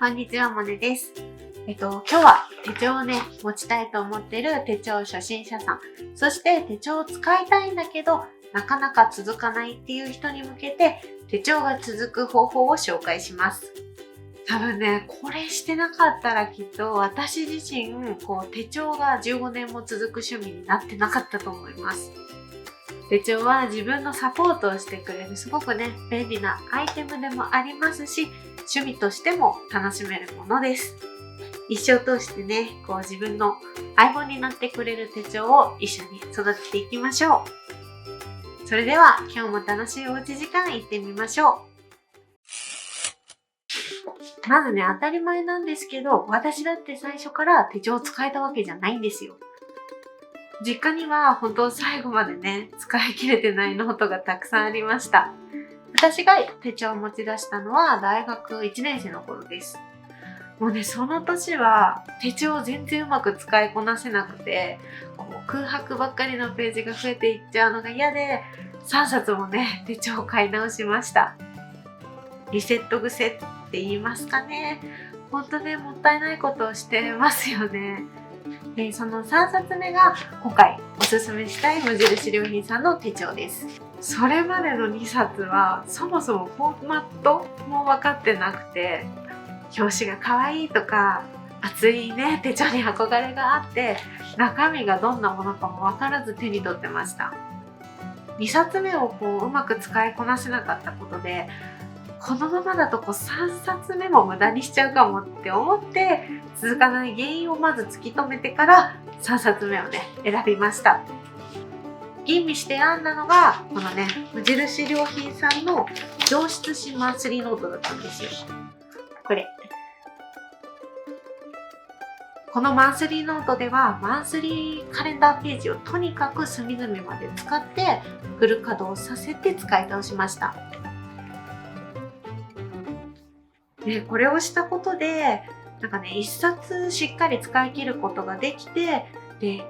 こんにちは、もねです。今日は手帳をね、持ちたいと思ってる手帳初心者さん、そして手帳を使いたいんだけど、なかなか続かないっていう人に向けて、手帳が続く方法を紹介します。多分ね、これしてなかったらきっと私自身、手帳が15年も続く趣味になってなかったと思います。手帳は自分のサポートをしてくれるすごくね、便利なアイテムでもありますし、趣味としても楽しめるものです。一生通してね、自分の相棒になってくれる手帳を一緒に育てていきましょう。それでは今日も楽しいおうち時間行ってみましょう。まずね、当たり前なんですけど、私だって最初から手帳を使えたわけじゃないんですよ。実家には本当最後までね、使い切れてないノートがたくさんありました。私が手帳を持ち出したのは大学1年生の頃です。もうね、その年は手帳を全然うまく使いこなせなくて、空白ばっかりのページが増えていっちゃうのが嫌で、3冊もね、手帳を買い直しました。リセット癖って言いますかね。ほんとね、もったいないことをしてますよね。で、その3冊目が今回おすすめしたい無印良品さんの手帳です。それまでの2冊はそもそもフォーマットも分かってなくて、表紙が可愛いとか厚いね手帳に憧れがあって、中身がどんなものかも分からず手に取ってました。2冊目をうまく使いこなせなかったことで、このままだと3冊目も無駄にしちゃうかもって思って、続かない原因をまず突き止めてから3冊目をね選びました。吟味して選んだのがこのね、無印良品さんの上質紙マンスリーノートだったんですよ。このマンスリーノートではマンスリーカレンダーページをとにかく隅々まで使ってフル稼働させて使い倒しました。で、これをしたことで一冊しっかり使い切ることができて、で、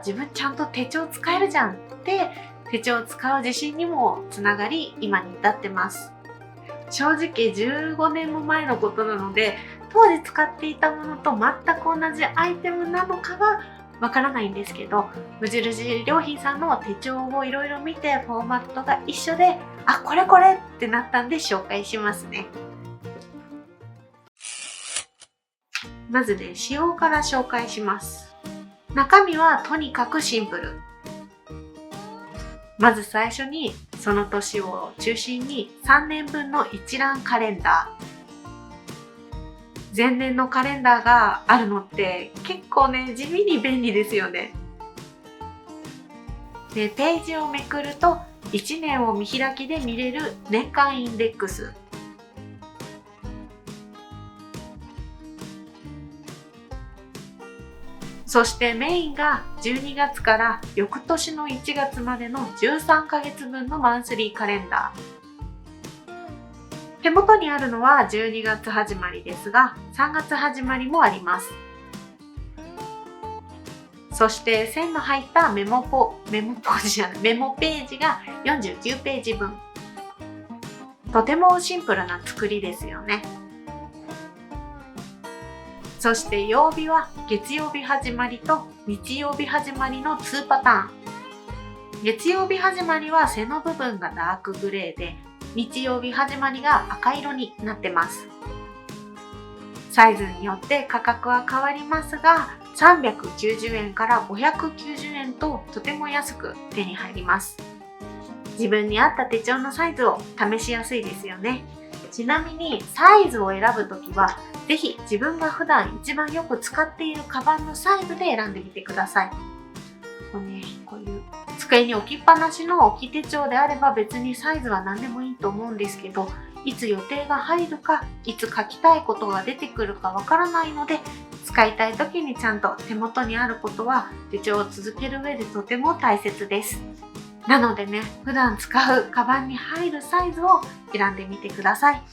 自分ちゃんと手帳使えるじゃんって手帳を使う自信にもつながり、今に至ってます。正直15年も前のことなので、当時使っていたものと全く同じアイテムなのかはわからないんですけど、無印良品さんの手帳をいろいろ見てフォーマットが一緒で、これってなったんで紹介しますね。まずね、仕様から紹介します。中身はとにかくシンプル。まず最初にその年を中心に3年分の一覧カレンダー。前年のカレンダーがあるのって結構ね、地味に便利ですよね。で、ページをめくると1年を見開きで見れる年間インデックス。そしてメインが12月から翌年の1月までの13ヶ月分のマンスリーカレンダー。手元にあるのは12月始まりですが、3月始まりもあります。そして線の入ったメモページが49ページ分。とてもシンプルな作りですよね。そして曜日は月曜日始まりと日曜日始まりの2パターン。月曜日始まりは背の部分がダークグレーで、日曜日始まりが赤色になってます。サイズによって価格は変わりますが、390円から590円ととても安く手に入ります。自分に合った手帳のサイズを試しやすいですよね。ちなみにサイズを選ぶときは、ぜひ自分が普段一番よく使っているカバンのサイズで選んでみてください。こういう机に置きっぱなしの置き手帳であれば別にサイズは何でもいいと思うんですけど、いつ予定が入るか、いつ書きたいことが出てくるかわからないので、使いたい時にちゃんと手元にあることは手帳を続ける上でとても大切です。なのでね、普段使うカバンに入るサイズを選んでみてください。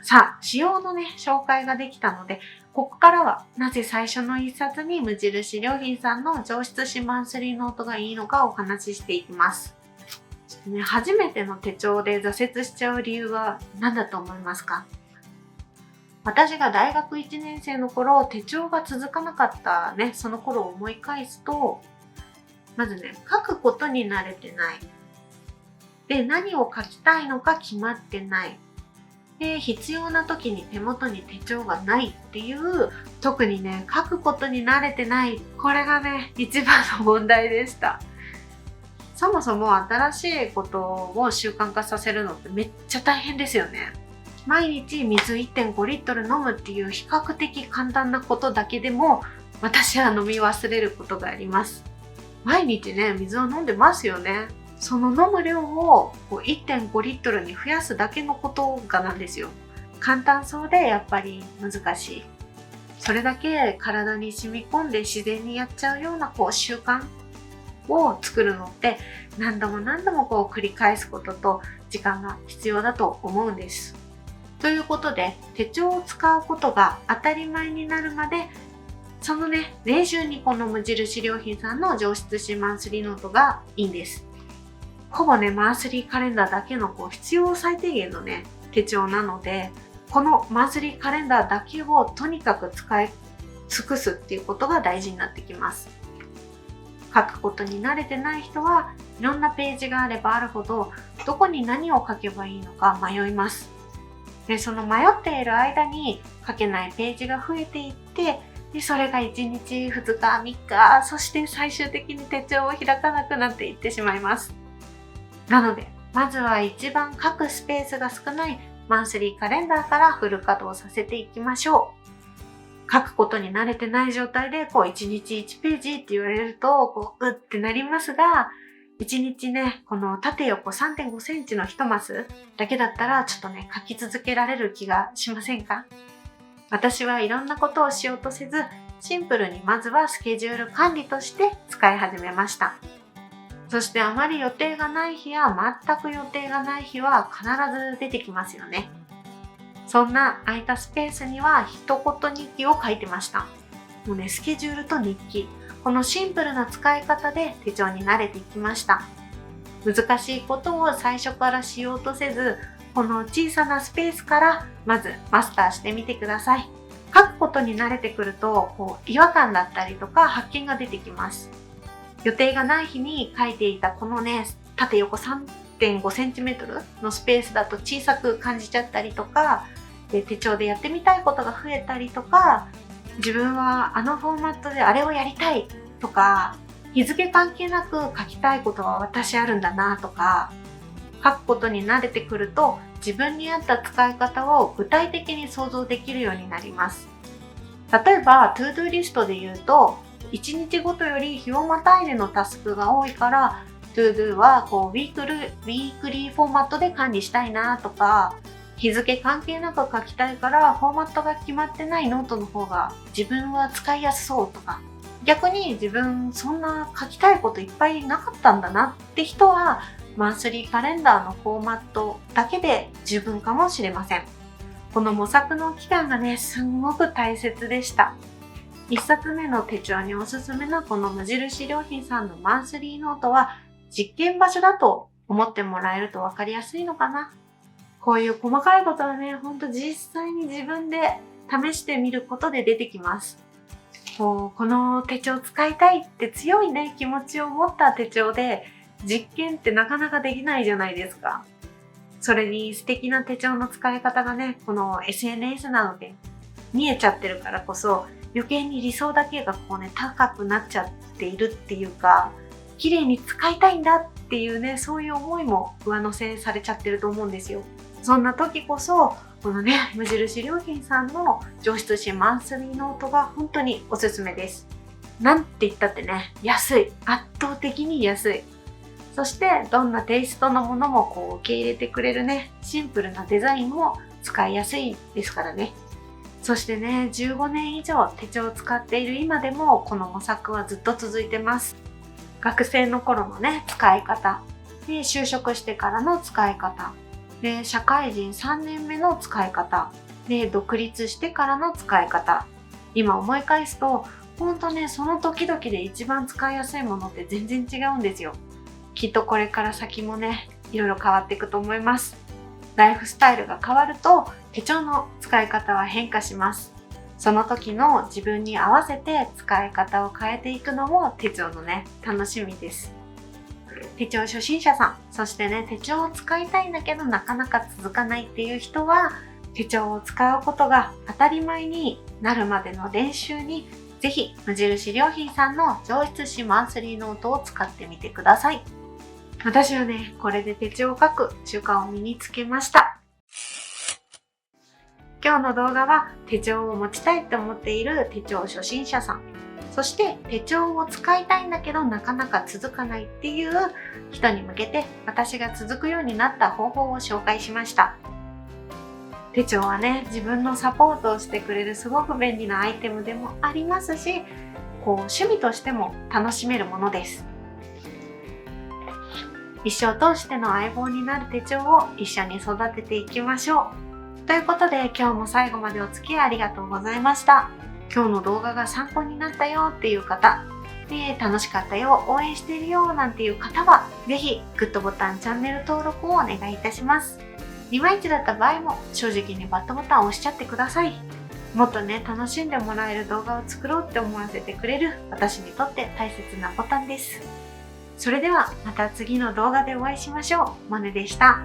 さあ、仕様の紹介ができたので、ここからはなぜ最初の一冊に無印良品さんの上質紙マンスリーノートがいいのかお話ししていきます。でね、初めての手帳で挫折しちゃう理由は何だと思いますか？私が大学1年生の頃、手帳が続かなかったね、その頃を思い返すと、まずね、書くことに慣れてない。で、何を書きたいのか決まってない。で、必要な時に手元に手帳がないっていう、特にね、書くことに慣れてない。これがね、一番の問題でした。そもそも新しいことを習慣化させるのってめっちゃ大変ですよね。毎日水 1.5 リットル飲むっていう比較的簡単なことだけでも私は飲み忘れることがあります。毎日ね、水を飲んでますよね。その飲む量を 1.5 リットルに増やすだけのことがなんですよ。簡単そうでやっぱり難しい。それだけ体に染み込んで自然にやっちゃうような習慣を作るのって何度も繰り返すことと時間が必要だと思うんです。ということで、手帳を使うことが当たり前になるまで、そのね、練習にこの無印良品さんの上質紙マンスリーノートがいいんです。ほぼね、マンスリーカレンダーだけの必要最低限のね、手帳なので、このマンスリーカレンダーだけをとにかく使い尽くすっていうことが大事になってきます。書くことに慣れてない人はいろんなページがあればあるほど、どこに何を書けばいいのか迷います。で、その迷っている間に書けないページが増えていって、でそれが1日、2日、3日、そして最終的に手帳を開かなくなっていってしまいます。なので、まずは一番書くスペースが少ないマンスリーカレンダーからフル稼働させていきましょう。書くことに慣れてない状態で1日1ページって言われるとうってなりますが、1日ね、この縦横 3.5 センチの1マスだけだったらちょっとね、書き続けられる気がしませんか？私はいろんなことをしようとせず、シンプルにまずはスケジュール管理として使い始めました。そしてあまり予定がない日や全く予定がない日は必ず出てきますよね。そんな空いたスペースには一言日記を書いてました。もうね、スケジュールと日記、このシンプルな使い方で手帳に慣れていきました。難しいことを最初からしようとせず、この小さなスペースからまずマスターしてみてください。書くことに慣れてくると違和感だったりとか発見が出てきます。予定がない日に書いていたこのね、縦横 3.5 センチメートルのスペースだと小さく感じちゃったりとか、で手帳でやってみたいことが増えたりとか、自分はあのフォーマットであれをやりたいとか、日付関係なく書きたいことは私あるんだなとか、書くことに慣れてくると自分に合った使い方を具体的に想像できるようになります。例えば、トゥードゥーリストで言うと、1日ごとより日をまたいでのタスクが多いから、トゥードゥーはウィークリーフォーマットで管理したいなとか、日付関係なく書きたいからフォーマットが決まってないノートの方が自分は使いやすそうとか、逆に自分そんな書きたいこといっぱいなかったんだなって人は、マンスリーカレンダーのフォーマットだけで十分かもしれません。この模索の期間がね、すんごく大切でした。1冊目の手帳におすすめのこの無印良品さんのマンスリーノートは実験場所だと思ってもらえると分かりやすいのかな。こういう細かいことはね、ほんと実際に自分で試してみることで出てきます。この手帳使いたいって強いね、気持ちを持った手帳で実験ってなかなかできないじゃないですか。それに素敵な手帳の使い方がね、この SNS なので見えちゃってるからこそ、余計に理想だけが高くなっちゃっているっていうか、綺麗に使いたいんだっていうね、そういう思いも上乗せされちゃってると思うんですよ。そんな時こそ、このね、無印良品さんの上質紙マンスリーノートが本当におすすめです。なんて言ったってね、安い。圧倒的に安い。そしてどんなテイストのものも受け入れてくれるね、シンプルなデザインも使いやすいですからね。そしてね、15年以上手帳を使っている今でもこの模索はずっと続いてます。学生の頃のね、使い方で、就職してからの使い方で、社会人3年目の使い方で、独立してからの使い方、今思い返すとほんとね、その時々で一番使いやすいものって全然違うんですよ。きっとこれから先もね、いろいろ変わっていくと思います。ライフスタイルが変わると手帳の使い方は変化します。その時の自分に合わせて使い方を変えていくのも手帳のね、楽しみです。手帳初心者さん、そしてね、手帳を使いたいんだけどなかなか続かないっていう人は、手帳を使うことが当たり前になるまでの練習に、ぜひ無印良品さんの上質紙マンスリーノートを使ってみてください。私はね、これで手帳を書く習慣を身につけました。今日の動画は手帳を持ちたいと思っている手帳初心者さん、そして手帳を使いたいんだけどなかなか続かないっていう人に向けて、私が続くようになった方法を紹介しました。手帳はね、自分のサポートをしてくれるすごく便利なアイテムでもありますし、趣味としても楽しめるものです。一生通しての相棒になる手帳を一緒に育てていきましょう。ということで、今日も最後までお付き合いありがとうございました。今日の動画が参考になったよっていう方、楽しかったよ、応援しているよなんていう方は、ぜひグッドボタン、チャンネル登録をお願いいたします。いまいちだった場合も正直にバッドボタンを押しちゃってください。もっとね、楽しんでもらえる動画を作ろうって思わせてくれる私にとって大切なボタンです。それではまた次の動画でお会いしましょう。モネでした。